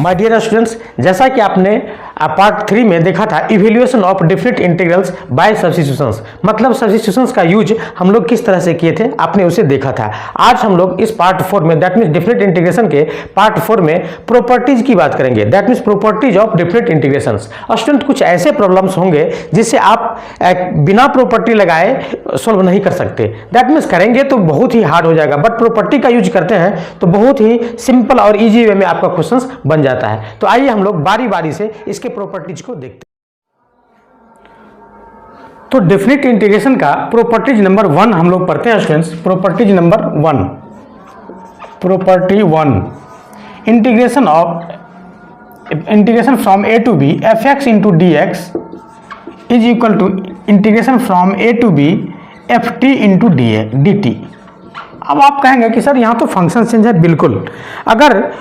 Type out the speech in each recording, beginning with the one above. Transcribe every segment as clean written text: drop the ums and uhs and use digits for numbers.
My dear students, जैसा कि आपने पार्ट 3 में देखा था evaluation of different integrals by substitutions, मतलब सब्स्टिट्यूशंस का यूज हम लोग किस तरह से किए थे आपने उसे देखा था। आज हम लोग इस पार्ट 4 में दैट मीन्स डिफरेंट इंटीग्रेशन के पार्ट 4 में प्रॉपर्टीज की बात करेंगे, that means properties of different integrations. Student कुछ ऐसे प्रॉब्लम्स होंगे जिससे आप बिना प्रॉपर्टी लगाए सोल्व नहीं कर सकते, दैट मीन्स करेंगे तो बहुत ही हार्ड हो जाएगा, बट प्रॉपर्टी का यूज करते हैं तो बहुत ही सिंपल और इजी वे में आपका क्वेश्चन बन जाता है। तो आइए हम लोग बारी बारी से इसके प्रॉपर्टीज को देखते हैं। तो डेफिनेट इंटीग्रेशन का प्रॉपर्टीज नंबर 1 हम लोग पढ़ते हैं students. Properties number 1, property 1, integration from a to b fx into dx is equal to integration from a to b ft into dt। अब आप कहेंगे कि सर यहाँ तो फंक्शन चेंज है। बिल्कुल, अगर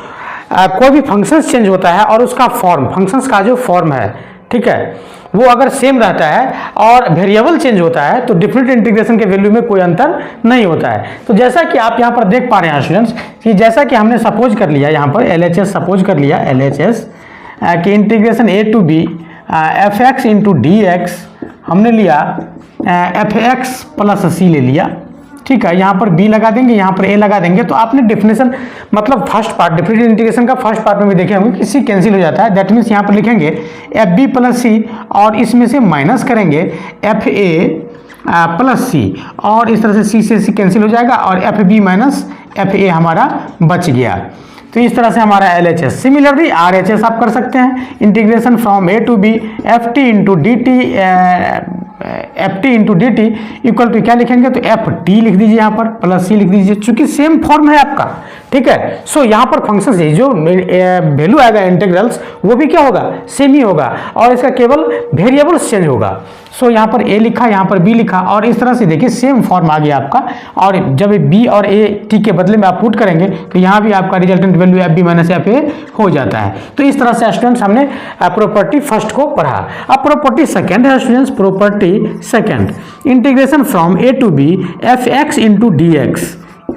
कोई भी फंक्शन चेंज होता है और उसका फॉर्म, फंक्शंस का जो फॉर्म है, ठीक है, वो अगर सेम रहता है और वेरिएबल चेंज होता है तो डिफरेंट इंटीग्रेशन के वैल्यू में कोई अंतर नहीं होता है। तो जैसा कि आप यहाँ पर देख पा रहे हैं स्टूडेंट्स कि जैसा कि हमने सपोज कर लिया यहाँ पर LHS सपोज कर लिया LHS कि integration a to b fx into dx हमने लिया fx प्लस c ले लिया, ठीक है। यहाँ पर b लगा देंगे, यहाँ पर a लगा देंगे। तो आपने डेफिनेशन मतलब फर्स्ट पार्ट डिफरेंट इंटीग्रेशन का फर्स्ट पार्ट में भी देखे होंगे कि c कैंसिल हो जाता है, दैट मीन्स यहाँ पर लिखेंगे fb प्लस c और इसमें से माइनस करेंगे fa प्लस c और इस तरह से c से c कैंसिल हो जाएगा और fb माइनस fa हमारा बच गया। तो इस तरह से हमारा LHS। सिमिलरली RHS आप कर सकते हैं, integration from a to b ft into dt equal to क्या लिखेंगे तो ft लिख दीजिए यहाँ पर प्लस c लिख दीजिए, चूंकि सेम फॉर्म है आपका, ठीक है। सो यहाँ पर फंक्शन से जो वैल्यू आएगा इंटीग्रल्स वो भी क्या होगा, सेम ही होगा और इसका केवल वेरिएबल्स चेंज होगा। सो यहाँ पर a लिखा, यहाँ पर b लिखा और इस तरह से देखिए सेम फॉर्म आ गया आपका। और जब b और a t के बदले में आप पुट करेंगे तो यहाँ भी आपका resultant value fb minus fa हो जाता है। तो इस तरह से स्टूडेंट्स हमने प्रॉपर्टी फर्स्ट को पढ़ा। अब प्रॉपर्टी सेकेंड है students, property second, integration from a to b fx into dx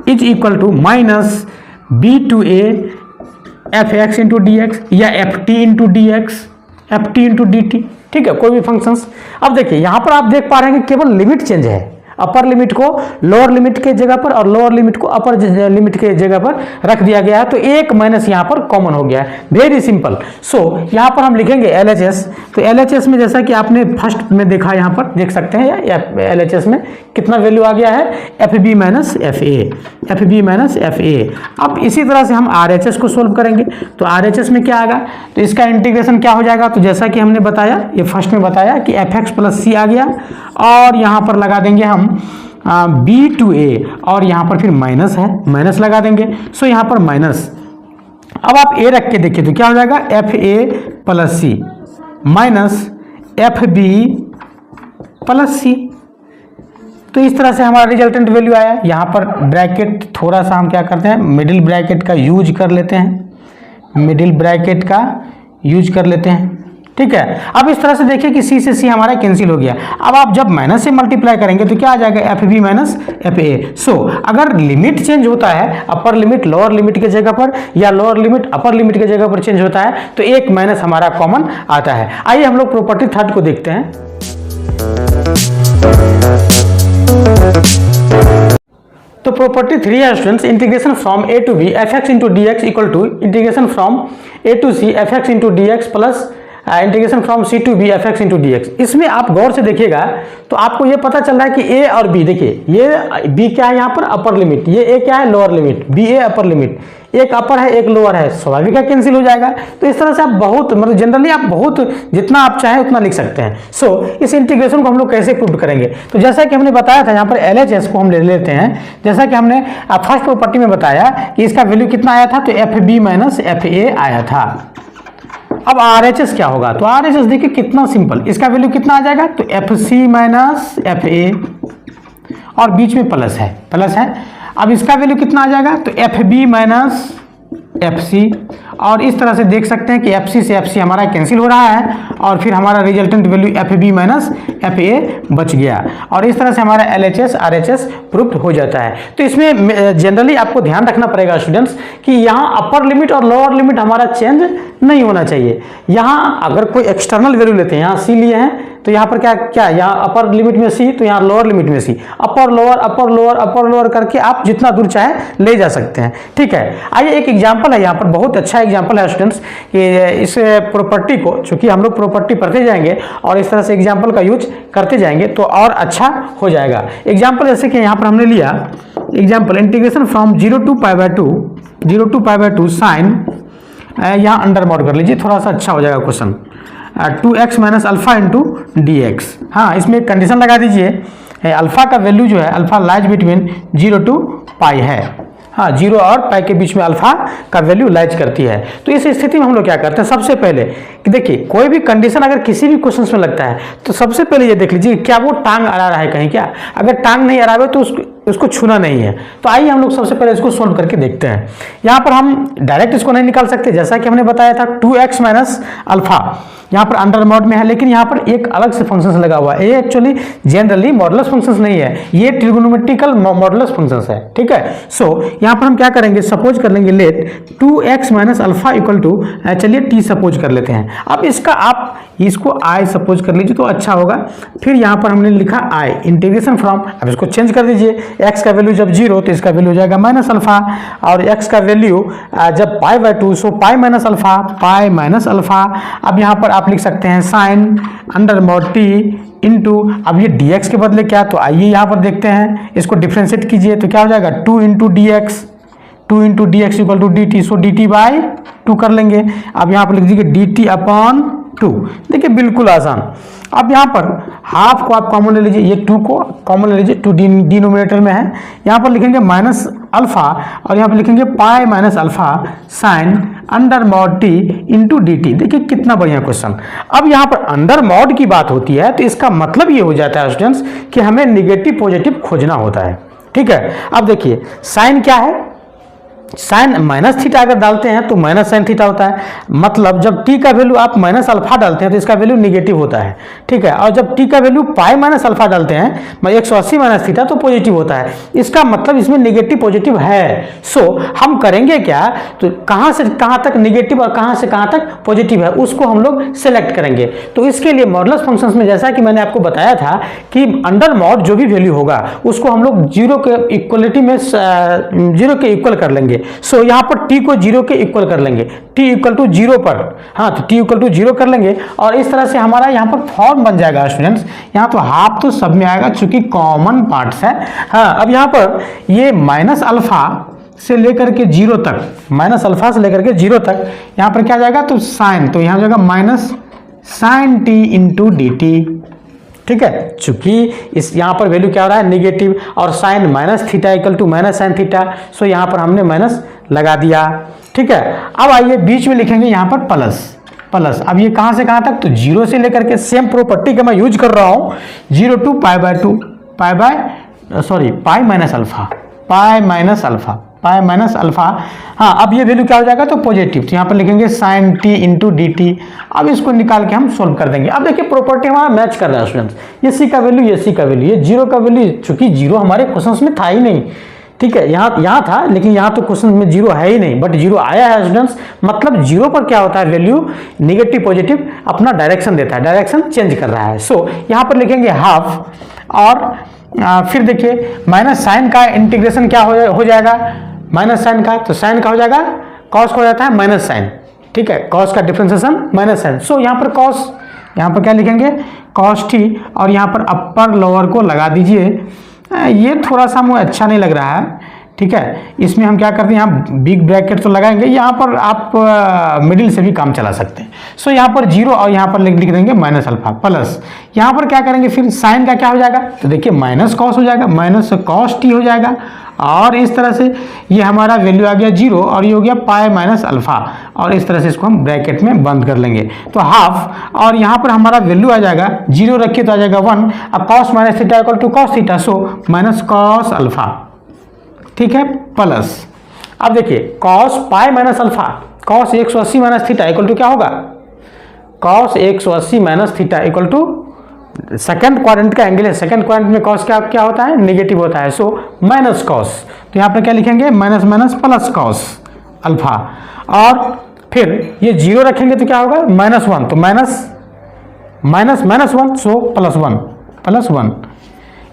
is equal to minus b to a fx into dx या ft into dx ft into dt, ठीक है, कोई भी functions. अब देखिए यहाँ पर आप देख पा रहे हैं कि केवल लिमिट चेंज है, अपर लिमिट को लोअर लिमिट के जगह पर और लोअर लिमिट को अपर लिमिट के जगह पर रख दिया गया है। तो एक माइनस यहाँ पर कॉमन हो गया है, वेरी सिंपल। सो यहाँ पर हम लिखेंगे LHS। तो LHS में जैसा कि आपने फर्स्ट में देखा, यहाँ पर देख सकते हैं LHS में कितना वैल्यू आ गया है FB माइनस FA। अब इसी तरह से हम RHS को सोल्व करेंगे। तो RHS में क्या आएगा, तो इसका इंटीग्रेशन क्या हो जाएगा, तो जैसा कि हमने बताया, ये फर्स्ट में बताया कि fx प्लस c आ गया और यहाँ पर लगा देंगे हम b to a और यहाँ पर फिर माइनस है, माइनस लगा देंगे। सो यहाँ पर माइनस, अब आप a रख के देखिए तो क्या हो जाएगा fa plus c minus fb plus c। तो इस तरह से हमारा रिजल्टेंट वैल्यू आया। यहाँ पर ब्रैकेट थोड़ा सा हम क्या करते हैं, मिडिल ब्रैकेट का यूज कर लेते हैं, मिडिल ब्रैकेट का यूज कर लेते हैं, ठीक है। अब इस तरह से देखिए कि c से c हमारा कैंसिल हो गया। अब आप जब माइनस से मल्टीप्लाई करेंगे तो क्या आ जाएगा fb माइनस fa। सो अगर लिमिट चेंज होता है, अपर लिमिट लोअर लिमिट के जगह पर या लोअर लिमिट अपर लिमिट के जगह पर चेंज होता है तो एक माइनस हमारा कॉमन आता है। आइए हम लोग प्रॉपर्टी थर्ड को देखते हैं। तो प्रॉपर्टी 3 है students, integration from a to b fx into dx equal to integration from a to c fx into dx plus integration from c to b fx into dx। इसमें आप गौर से देखिएगा तो आपको ये पता चल रहा है कि a और b, देखिए ये b क्या है यहाँ पर अपर लिमिट, ये a क्या है lower limit, b a upper limit, एक अपर है एक लोअर है, स्वाभाविक है कैंसिल हो जाएगा। तो इस तरह से आप बहुत मतलब जनरली आप बहुत जितना आप चाहें उतना लिख सकते हैं। सो इस इंटीग्रेशन को हम लोग कैसे प्रूव करेंगे, तो जैसा कि हमने बताया था यहाँ पर LHS को हम ले लेते हैं। जैसा कि हमने फर्स्ट प्रॉपर्टी में बताया कि इसका वैल्यू कितना आया था, तो FB माइनस FA आया था। अब RHS क्या होगा, तो RHS देखिए कितना सिंपल, इसका वैल्यू कितना आ जाएगा, तो FC माइनस FA और बीच में प्लस है। अब इसका वैल्यू कितना आ जाएगा, तो FB माइनस FC और इस तरह से देख सकते हैं कि एफ सी से एफ सी हमारा कैंसिल हो रहा है और फिर हमारा resultant value F B minus F A बच गया और इस तरह से हमारा L H S R H S proofed हो जाता है। तो इसमें जनरली आपको ध्यान रखना पड़ेगा स्टूडेंट्स कि यहाँ अपर लिमिट और लोअर लिमिट हमारा चेंज नहीं होना चाहिए। यहाँ अगर कोई एक्सटर्नल वैल्यू लेते हैं, यहाँ सी लिए हैं तो यहाँ पर क्या यहाँ अपर लिमिट में सी तो यहाँ लोअर लिमिट में सी, अपर लोअर करके आप जितना दूर चाहे ले जा सकते हैं। ठीक है, आइए एक एग्जांपल है यहाँ पर, बहुत अच्छा एग्जांपल है स्टूडेंट्स कि इस प्रॉपर्टी को, चूंकि हम लोग प्रॉपर्टी पढ़ते जाएंगे और इस तरह से एग्जांपल का यूज करते जाएंगे तो और अच्छा हो जाएगा। एग्जांपल जैसे कि यहाँ पर हमने लिया example integration from 0 to π/2 sine, यहाँ अंडर मॉड कर लीजिए, थोड़ा सा अच्छा हो जाएगा question, 2x minus alpha into D X. हाँ, इसमें एक कंडीशन लगा दीजिए, अल्फा का वैल्यू जो है अल्फा लाइज बिटवीन 0 to π है। हाँ, 0 और पाई के बीच में अल्फा का वैल्यू लाइज करती है। तो इस स्थिति में हम लोग क्या करते हैं, सबसे पहले कि देखिए कोई भी कंडीशन अगर किसी भी क्वेश्चन में लगता है तो सबसे पहले ये देख लीजिए क्या वो टांग अड़ा रहा है कहीं, क्या अगर टांग नहीं अड़ा है तो उसको छूना नहीं है। तो आइए हम लोग सबसे पहले इसको सोल्व करके देखते हैं। यहाँ पर हम डायरेक्ट इसको नहीं निकाल सकते, जैसा कि हमने बताया था 2x माइनस अल्फा यहाँ पर अंडर मॉड में है, लेकिन यहाँ पर एक अलग से फंक्शन लगा हुआ है। ये एक्चुअली जनरली मॉडुलस फंक्शंस नहीं है, ये ट्रिगोनोमेट्रिकल मॉडुलस फंक्शंस है। ठीक है, सो यहाँ पर हम क्या करेंगे, सपोज कर लेंगे let 2x minus alpha equal to, चलिए t सपोज कर लेते हैं। अब इसका आप इसको i सपोज कर लीजिए तो अच्छा होगा। फिर यहाँ पर हमने लिखा i इंटीग्रेशन फ्रॉम, अब इसको चेंज कर दीजिए, x का वैल्यू जब 0 तो इसका वैल्यू हो जाएगा माइनस अल्फा, और x का वैल्यू जब π/2 so pi minus alpha, pi minus alpha. अब यहाँ पर आप लिख सकते हैं sine under mod t into, अब ये dx के बदले क्या, तो आइए यहाँ पर देखते हैं, इसको डिफ्रेंशिएट कीजिए तो क्या हो जाएगा 2 into D X equal to D T, so D T by 2 कर लेंगे। अब यहाँ पर लिख दीजिए डी टी अपॉन 2, देखिए बिल्कुल आसान। अब यहाँ पर हाफ को आप कॉमन ले लीजिए, ये 2 को कॉमन ले लीजिए, 2 डिनोमिनेटर में है, यहाँ पर लिखेंगे माइनस अल्फा और यहाँ पर लिखेंगे पाई minus alpha sign under mod T into D T. देखिए कितना बढ़िया क्वेश्चन। अब यहाँ पर अंडर मॉड की बात होती है तो इसका मतलब ये हो जाता है स्टूडेंट्स कि हमें निगेटिव पॉजिटिव खोजना होता है। ठीक है, अब देखिए साइन क्या है, साइन माइनस थीटा अगर डालते हैं तो माइनस साइन थीटा होता है, मतलब जब t का वैल्यू आप माइनस अल्फा डालते हैं तो इसका वैल्यू निगेटिव होता है। ठीक है, और जब t का वैल्यू पाई माइनस अल्फा डालते हैं 180 माइनस थीटा तो पॉजिटिव होता है। इसका मतलब इसमें निगेटिव पॉजिटिव है। सो हम करेंगे क्या, तो कहाँ से कहाँ तक निगेटिव और कहाँ से कहाँ तक पॉजिटिव है उसको हम लोग सेलेक्ट करेंगे। तो इसके लिए मॉडुलस फंक्शंस में जैसा कि मैंने आपको बताया था कि अंडर मॉड जो भी वैल्यू होगा उसको हम लोग 0 के इक्वलिटी में 0 के इक्वल कर लेंगे। सो यहाँ पर t को 0 के इक्वल कर लेंगे, t इक्वल टू 0 पर, हाँ तो t इक्वल टू 0 कर लेंगे और इस तरह से हमारा यहाँ पर फॉर्म बन जाएगा स्टूडेंट्स। यहाँ तो हाफ तो सब में आएगा चूंकि कॉमन पार्ट्स है। हाँ, अब यहाँ पर ये माइनस अल्फा से लेकर के 0 तक, माइनस अल्फा से लेकर के 0 तक यहाँ पर क्या जाएगा, तो साइन, तो यहाँ जाएगा minus sine t into D T. ठीक है, चूंकि इस यहाँ पर वैल्यू क्या हो रहा है निगेटिव और sine minus theta equal to minus sine theta, so यहाँ पर हमने माइनस लगा दिया। ठीक है, अब आइए बीच में लिखेंगे यहाँ पर प्लस। अब ये कहाँ से कहाँ तक, तो 0 से लेकर के सेम प्रॉपर्टी का मैं यूज कर रहा हूँ, 0 टू पाई माइनस अल्फा। हाँ, अब ये वैल्यू क्या हो जाएगा, तो पॉजिटिव, तो यहाँ पर लिखेंगे sine T into D T. अब इसको निकाल के हम सोल्व कर देंगे। अब देखिए प्रॉपर्टी हमारा मैच कर रहा है स्टूडेंट्स, ये सी का वैल्यू, ये सी का वैल्यू, ये 0 का वैल्यू, चूंकि 0 हमारे क्वेश्चन में था ही नहीं। ठीक है, यहाँ था लेकिन यहाँ तो क्वेश्चन में 0 है ही नहीं, बट 0 आया है स्टूडेंट्स, मतलब 0 पर क्या होता है वैल्यू निगेटिव पॉजिटिव अपना डायरेक्शन देता है, डायरेक्शन चेंज कर रहा है। सो यहाँ पर लिखेंगे हाफ और फिर देखिए माइनस साइन का इंटीग्रेशन क्या हो जाएगा, माइनस साइन का, तो साइन का हो जाएगा कॉस हो जाता है माइनस साइन। ठीक है, कॉस का डिफरेंशिएशन माइनस साइन। सो यहाँ पर कॉस, यहाँ पर क्या लिखेंगे कॉस टी और यहाँ पर अपर लोअर को लगा दीजिए। ये थोड़ा सा मुझे अच्छा नहीं लग रहा है। ठीक है, इसमें हम क्या करते हैं, यहाँ बिग ब्रैकेट तो लगाएंगे, यहाँ पर आप मिडिल से भी काम चला सकते हैं। सो यहाँ पर 0 और यहाँ पर लिख देंगे माइनस अल्फा प्लस, यहाँ पर क्या करेंगे फिर साइन का क्या हो जाएगा, तो देखिए माइनस कॉस हो जाएगा, माइनस कॉस टी हो जाएगा और इस तरह से ये हमारा वैल्यू आ गया 0 और ये हो गया पाई माइनस अल्फा और इस तरह से इसको हम ब्रैकेट में बंद कर लेंगे। तो हाफ और यहाँ पर हमारा वैल्यू आ जाएगा 0 रखिए तो आ जाएगा 1, अब cos minus theta equal to cos theta, so minus cos alpha. ठीक है, प्लस अब देखिए cos pi minus alpha, cos 180 minus theta equal to क्या होगा, cos 180 minus theta equal to second quadrant का एंगल है, सेकंड क्वाड्रेंट में cos क्या होता है, नेगेटिव होता है, सो माइनस cos, तो यहाँ पर क्या लिखेंगे minus minus plus cos alpha, और फिर ये जीरो रखेंगे तो क्या होगा -1, तो माइनस माइनस माइनस 1, सो +1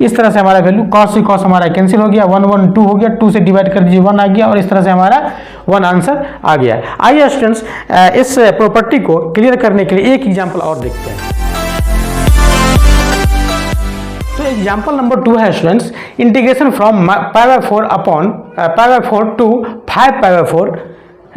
इस तरह से हमारा वैल्यू cos से cos हमारा कैंसिल हो गया, 1 1 2 हो गया, 2 से डिवाइड कर दीजिए 1 आ गया, और इस तरह से हमारा 1 आंसर आ गया। आइए स्टूडेंट्स इस प्रॉपर्टी को क्लियर करने के लिए एक एग्जांपल और देखते हैं। तो एग्जांपल नंबर 2 है students, integration from π/4 upon π/4 to 5π/4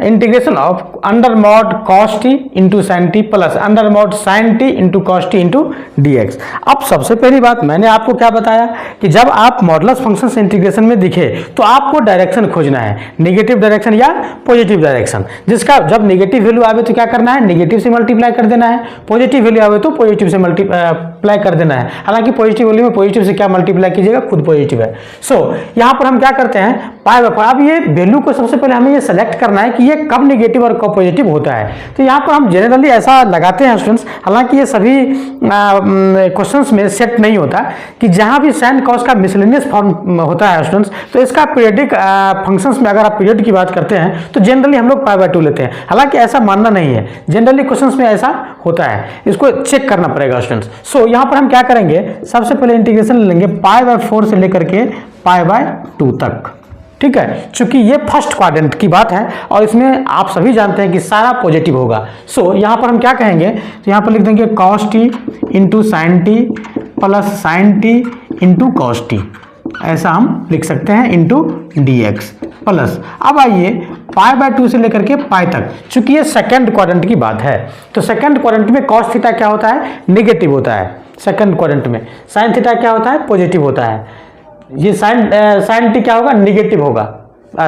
integration of under mod cos t into sine T plus under mod sine T into cos T into D X. अब सबसे पहली बात मैंने आपको क्या बताया कि जब आप मॉडुलस फंक्शन से इंटीग्रेशन में दिखे तो आपको डायरेक्शन खोजना है, नेगेटिव डायरेक्शन या पॉजिटिव डायरेक्शन, जिसका जब नेगेटिव वैल्यू आवे तो क्या करना है, नेगेटिव से मल्टीप्लाई कर देना है, पॉजिटिव वैल्यू आवे तो पॉजिटिव से मल्टीप्लाई कर देना है। हालांकि पॉजिटिव वैल्यू में पॉजिटिव से क्या मल्टीप्लाई कीजिएगा, खुद पॉजिटिव है। सो यहाँ पर हम क्या करते हैं π/4, अब ये वैल्यू को सबसे पहले हमें ये सेलेक्ट करना है कि ये कब नेगेटिव और कब पॉजिटिव होता है। तो यहाँ पर हम जनरली ऐसा लगाते हैं स्टूडेंट्स, हालांकि ये सभी क्वेश्चंस में सेट नहीं होता कि जहाँ भी साइन कॉस का मिसलेनियस फॉर्म होता है स्टूडेंट्स, तो इसका पीरियडिक फंक्शंस में अगर आप पीरियड की बात करते हैं तो जनरली हम लोग π/2 लेते हैं। हालांकि ऐसा मानना नहीं है, जनरली क्वेश्चंस में ऐसा होता है, इसको चेक करना पड़ेगा स्टूडेंट्स। सो यहाँ पर हम क्या करेंगे, सबसे पहले इंटीग्रेशन लेंगे π/4 से लेकर के π/2 तक, ठीक है, चूंकि ये फर्स्ट क्वाड्रेंट की बात है और इसमें आप सभी जानते हैं कि सारा पॉजिटिव होगा। सो यहाँ पर हम क्या कहेंगे, तो यहाँ पर लिख देंगे cos t into sine T plus sign T into cos T, ऐसा हम लिख सकते हैं, इंटू डी एक्स प्लस। अब आइए π/2 से लेकर के π तक, चूंकि ये सेकंड क्वाड्रेंट की बात है तो सेकंड क्वाड्रेंट में cos थीटा क्या होता है, नेगेटिव होता है, सेकंड क्वाड्रेंट में साइन थीटा क्या होता है, पॉजिटिव होता है। ये साइन टी क्या होगा, निगेटिव होगा,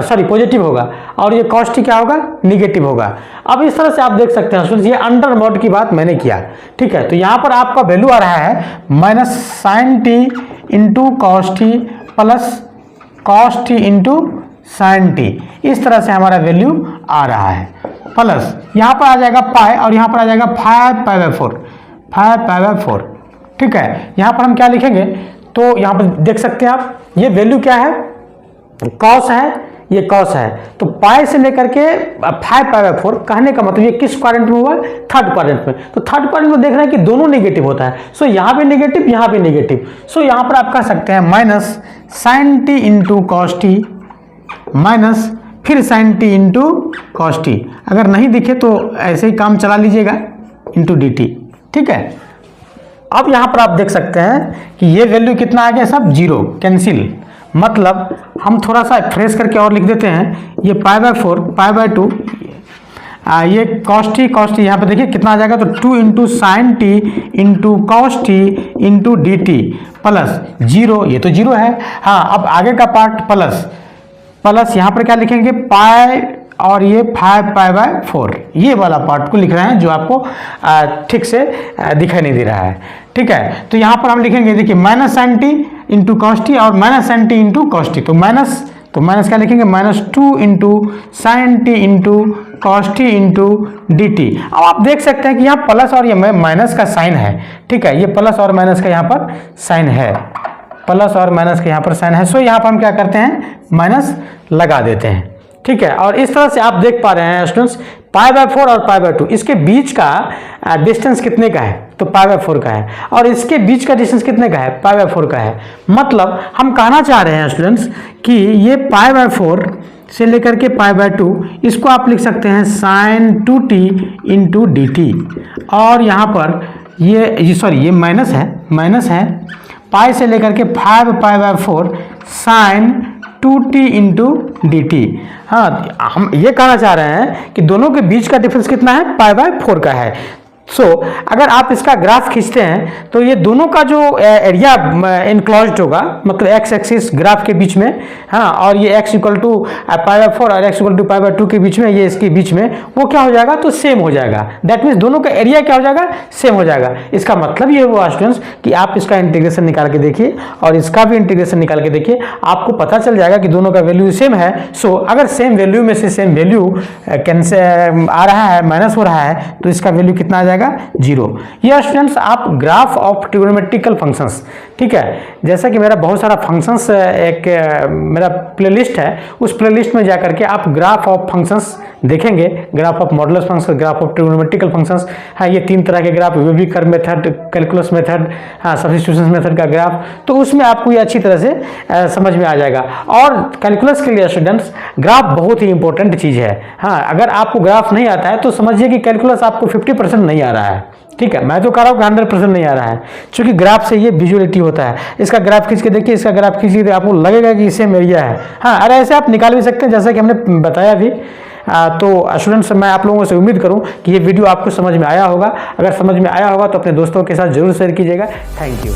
सॉरी पॉजिटिव होगा, और ये cos टी क्या होगा, निगेटिव होगा। अब इस तरह से आप देख सकते हैं ये अंडर मॉड की बात मैंने किया, ठीक है। तो यहाँ पर आपका वैल्यू आ रहा है minus sine T into cos T plus cos T into sine T, इस तरह से हमारा वैल्यू आ रहा है, प्लस यहाँ पर आ जाएगा पाई और यहाँ पर आ जाएगा 5π/4, ठीक है। यहाँ पर हम क्या लिखेंगे, तो यहाँ पर देख सकते हैं आप, ये वैल्यू क्या है, कॉस है, ये कॉस है, तो पाई से लेकर के 5π/4, कहने का मतलब ये किस क्वाड्रेंट में हुआ, थर्ड क्वाड्रेंट में। तो थर्ड क्वाड्रेंट में देख रहे हैं कि दोनों नेगेटिव होता है, सो यहाँ पे नेगेटिव, यहाँ पे नेगेटिव, सो यहाँ पर आप कह सकते हैं minus sine T into cos T minus फिर sine T into cos T, अगर नहीं दिखे तो ऐसे ही काम चला लीजिएगा, इंटू डी टी, ठीक है। अब यहाँ पर आप देख सकते हैं कि ये वैल्यू कितना आ गया, सब जीरो कैंसिल, मतलब हम थोड़ा सा फ्रेश करके और लिख देते हैं, ये π/4 π/2, ये cos t यहाँ पे देखिए कितना आ जाएगा, तो 2 into sine T into cos T into D T plus zero, ये तो जीरो है, हाँ। अब आगे का पार्ट प्लस यहाँ पर क्या लिखेंगे, पाई और ये 5π/4, ये वाला पार्ट को लिख रहे हैं जो आपको ठीक से दिखाई नहीं दे रहा है, ठीक है। तो यहाँ पर हम लिखेंगे, देखिए minus sine T into cos T और minus sine T into cos T, तो माइनस क्या लिखेंगे, -2 into sine T into cos T into D T. अब आप देख सकते हैं कि यहाँ प्लस और ये माइनस का साइन है, ठीक है, ये प्लस और माइनस का यहाँ पर साइन है, प्लस और माइनस का यहाँ पर साइन है, सो यहाँ पर हम क्या करते हैं, माइनस लगा देते हैं, ठीक है। और इस तरह से आप देख पा रहे हैं स्टूडेंट्स, π/4 और π/2 इसके बीच का डिस्टेंस कितने का है, तो π/4 का है, और इसके बीच का डिस्टेंस कितने का है, π/4 का है। मतलब हम कहना चाह रहे हैं स्टूडेंट्स कि ये π/4 से लेकर के π/2, इसको आप लिख सकते हैं sin 2t into D T, और यहाँ पर ये माइनस है, पाई से लेकर के 5π/4 sin 2t into D T. हाँ, हम ये कहना चाह रहे हैं कि दोनों के बीच का डिफरेंस कितना है, π/4 का है। अगर आप इसका ग्राफ खींचते हैं तो ये दोनों का जो एरिया इनक्लोज्ड होगा, मतलब एक्स एक्सिस ग्राफ के बीच में, हाँ, और ये x इक्वल टू π/4 और x इक्वल टू π/2 के बीच में, ये इसके बीच में वो क्या हो जाएगा, तो सेम हो जाएगा। दैट मीन्स दोनों का एरिया क्या हो जाएगा, सेम हो जाएगा। इसका मतलब ये हुआ स्टूडेंट्स कि आप इसका इंटीग्रेशन निकाल के देखिए और इसका भी इंटीग्रेशन निकाल के देखिए, आपको पता चल जाएगा कि दोनों का वैल्यू सेम है। अगर सेम वैल्यू में से सेम वैल्यू कैंसिल आ रहा है, माइनस हो रहा है, तो इसका वैल्यू कितना आ जाएगा, 0। ये स्टूडेंट्स आप ग्राफ ऑफ ट्रिग्नोमेट्रिकल फंक्शंस, ठीक है, जैसा कि मेरा बहुत सारा फंक्शंस एक मेरा प्लेलिस्ट है, उस प्लेलिस्ट में जाकर के आप ग्राफ ऑफ फंक्शंस देखेंगे, graph of modulus function, graph of trigonometrical functions, हाँ, ये 3 तरह के ग्राफ, वेबिक कर्व मेथड, कैलकुलस मेथड, हाँ, सब्स्टिट्यूशन मेथड का ग्राफ, तो उसमें आपको ये अच्छी तरह से समझ में आ जाएगा। और कैलकुलस के लिए स्टूडेंट्स ग्राफ बहुत ही इंपॉर्टेंट चीज़ है। हाँ, अगर आपको ग्राफ नहीं आता है तो समझिए कि कैलकुलस आपको 50% नहीं आ रहा है, ठीक है। मैं तो कह रहा हूँ कि 100% नहीं आ रहा है, क्योंकि ग्राफ से ये विजुअलिटी होता है। इसका ग्राफ खींच के देखिए, इसका ग्राफ खींच के आपको लगेगा कि सेम एरिया है। हाँ, अरे ऐसे आप निकाल भी सकते हैं, जैसा कि हमने बताया भी। तो स्टूडेंट्स, मैं आप लोगों से उम्मीद करूं कि ये वीडियो आपको समझ में आया होगा। अगर समझ में आया होगा तो अपने दोस्तों के साथ जरूर शेयर कीजिएगा। Thank you.